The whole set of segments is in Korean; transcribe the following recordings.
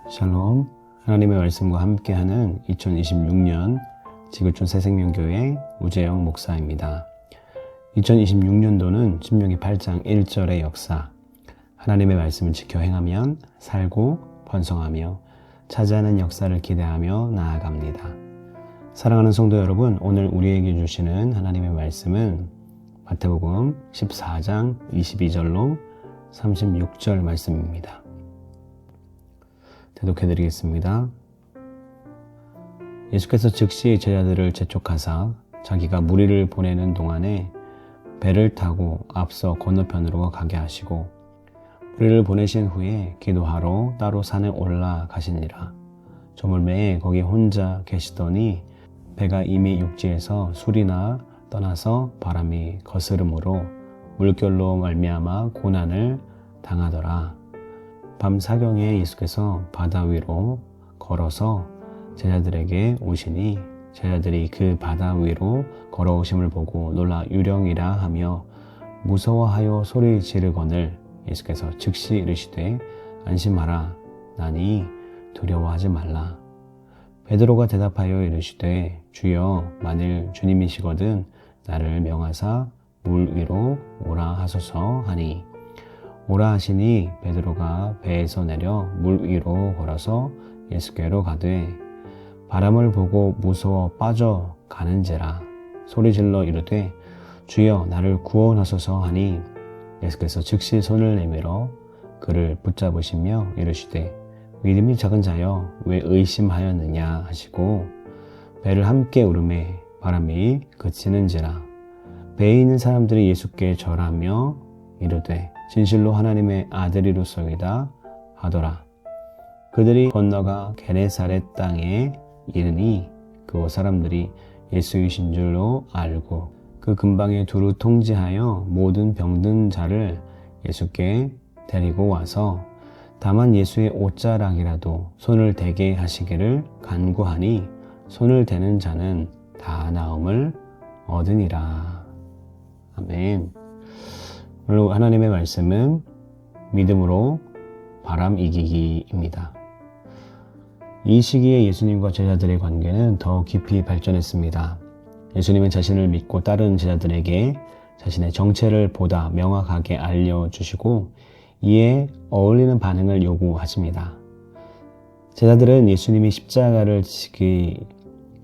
샬롬, 하나님의 말씀과 함께하는 2026년 지구촌 새생명교회 우재영 목사입니다. 2026년도는 신명기 8장 1절의 역사, 하나님의 말씀을 지켜 행하면 살고 번성하며 차지하는 역사를 기대하며 나아갑니다. 사랑하는 성도 여러분, 오늘 우리에게 주시는 하나님의 말씀은 마태복음 14장 22절로 36절 말씀입니다. 대독해드리겠습니다. 예수께서 즉시 제자들을 재촉하사 자기가 무리를 보내는 동안에 배를 타고 앞서 건너편으로 가게 하시고 무리를 보내신 후에 기도하러 따로 산에 올라가시니라. 저물매에 거기 혼자 계시더니 배가 이미 육지에서 술이나 떠나서 바람이 거스름으로 물결로 말미암아 고난을 당하더라. 밤 사경에 예수께서 바다 위로 걸어서 제자들에게 오시니 제자들이 그 바다 위로 걸어오심을 보고 놀라 유령이라 하며 무서워하여 소리 지르거늘 예수께서 즉시 이르시되 안심하라 나니 두려워하지 말라. 베드로가 대답하여 이르시되 주여 만일 주님이시거든 나를 명하사 물 위로 오라 하소서 하니 오라 하시니 베드로가 배에서 내려 물 위로 걸어서 예수께로 가되 바람을 보고 무서워 빠져가는지라 소리질러 이르되 주여 나를 구원하소서 하니 예수께서 즉시 손을 내밀어 그를 붙잡으시며 이르시되 믿음이 작은 자여 왜 의심하였느냐 하시고 배를 함께 오르매 바람이 그치는지라 배에 있는 사람들이 예수께 절하며 이르되 진실로 하나님의 아들이로소이다 하더라. 그들이 건너가 게네사렛 땅에 이르니 그곳 사람들이 예수이신 줄로 알고 그 근방에 두루 통제하여 모든 병든 자를 예수께 데리고 와서 다만 예수의 옷자락이라도 손을 대게 하시기를 간구하니 손을 대는 자는 다 나음을 얻으니라. 아멘. 오늘 하나님의 말씀은 믿음으로 바람 이기기입니다. 이 시기에 예수님과 제자들의 관계는 더 깊이 발전했습니다. 예수님은 자신을 믿고 따르는 제자들에게 자신의 정체를 보다 명확하게 알려주시고 이에 어울리는 반응을 요구하십니다. 제자들은 예수님이 십자가를 지기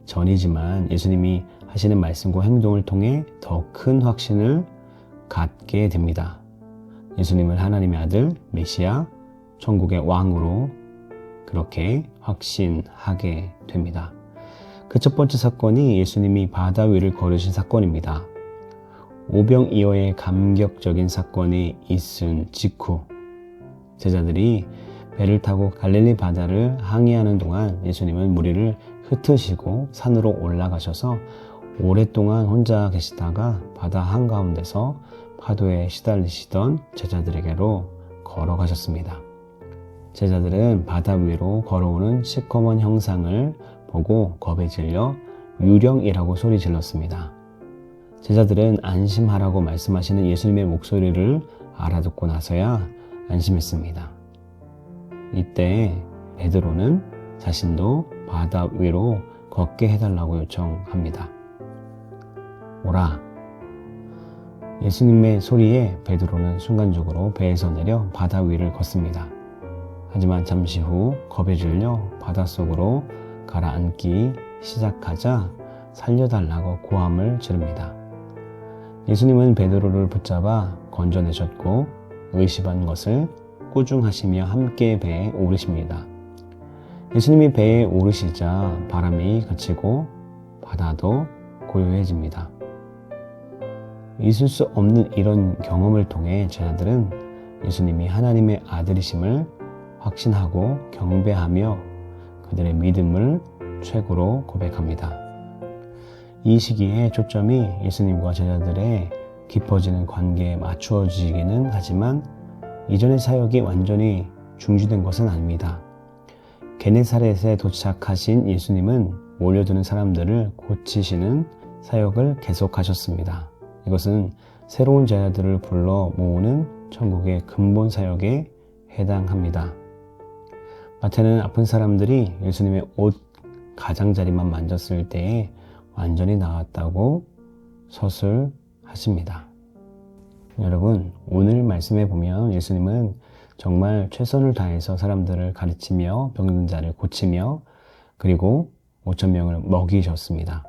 전이지만 예수님이 하시는 말씀과 행동을 통해 더 큰 확신을 갖게 됩니다. 예수님을 하나님의 아들, 메시아, 천국의 왕으로 그렇게 확신하게 됩니다. 그 첫 번째 사건이 예수님이 바다 위를 걸으신 사건입니다. 오병이어의 감격적인 사건이 있은 직후 제자들이 배를 타고 갈릴리 바다를 항해하는 동안 예수님은 무리를 흩으시고 산으로 올라가셔서 오랫동안 혼자 계시다가 바다 한가운데서 파도에 시달리시던 제자들에게로 걸어가셨습니다. 제자들은 바다 위로 걸어오는 시커먼 형상을 보고 겁에 질려 유령이라고 소리 질렀습니다. 제자들은 안심하라고 말씀하시는 예수님의 목소리를 알아듣고 나서야 안심했습니다. 이때 베드로는 자신도 바다 위로 걷게 해달라고 요청합니다. 오라. 예수님의 소리에 베드로는 순간적으로 배에서 내려 바다 위를 걷습니다. 하지만 잠시 후 겁에 질려 바닷속으로 가라앉기 시작하자 살려달라고 고함을 지릅니다. 예수님은 베드로를 붙잡아 건져내셨고 의심한 것을 꾸중하시며 함께 배에 오르십니다. 예수님이 배에 오르시자 바람이 그치고 바다도 고요해집니다. 있을 수 없는 이런 경험을 통해 제자들은 예수님이 하나님의 아들이심을 확신하고 경배하며 그들의 믿음을 최고로 고백합니다. 이 시기에 초점이 예수님과 제자들의 깊어지는 관계에 맞추어지기는 하지만 이전의 사역이 완전히 중지된 것은 아닙니다. 게네사렛에 도착하신 예수님은 몰려드는 사람들을 고치시는 사역을 계속하셨습니다. 이것은 새로운 제자들을 불러 모으는 천국의 근본 사역에 해당합니다. 마태는 아픈 사람들이 예수님의 옷 가장자리만 만졌을 때에 완전히 나았다고 서술하십니다. 여러분, 오늘 말씀에 보면 예수님은 정말 최선을 다해서 사람들을 가르치며 병든 자를 고치며 그리고 5,000명을 먹이셨습니다.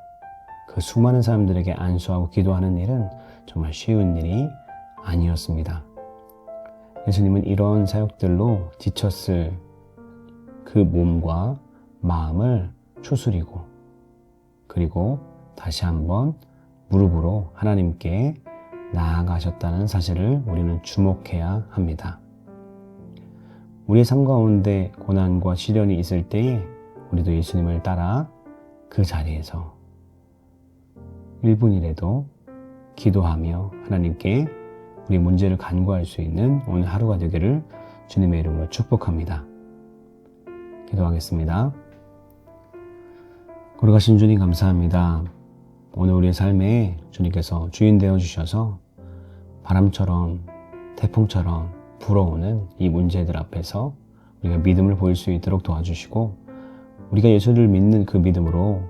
그 수많은 사람들에게 안수하고 기도하는 일은 정말 쉬운 일이 아니었습니다. 예수님은 이런 사역들로 지쳤을 그 몸과 마음을 추스리고 그리고 다시 한번 무릎으로 하나님께 나아가셨다는 사실을 우리는 주목해야 합니다. 우리의 삶 가운데 고난과 시련이 있을 때에 우리도 예수님을 따라 그 자리에서 1분이라도 기도하며 하나님께 우리 문제를 간구할 수 있는 오늘 하루가 되기를 주님의 이름으로 축복합니다. 기도하겠습니다. 거룩하신 주님 감사합니다. 오늘 우리의 삶에 주님께서 주인 되어 주셔서 바람처럼 태풍처럼 불어오는 이 문제들 앞에서 우리가 믿음을 보일 수 있도록 도와주시고 우리가 예수를 믿는 그 믿음으로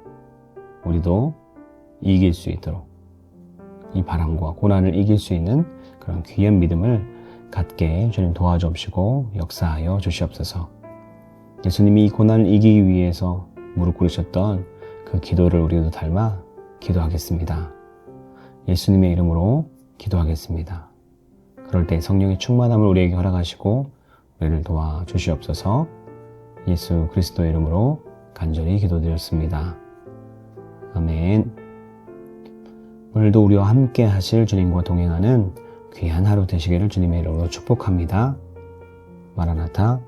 우리도 이길 수 있도록 이 바람과 고난을 이길 수 있는 그런 귀한 믿음을 갖게 주님 도와주옵시고 역사하여 주시옵소서. 예수님이 이 고난을 이기기 위해서 무릎 꿇으셨던 그 기도를 우리도 닮아 기도하겠습니다. 예수님의 이름으로 기도하겠습니다. 그럴 때 성령의 충만함을 우리에게 허락하시고 우리를 도와주시옵소서. 예수 그리스도의 이름으로 간절히 기도드렸습니다. 아멘. 오늘도 우리와 함께 하실 주님과 동행하는 귀한 하루 되시기를 주님의 이름으로 축복합니다. 마라나타.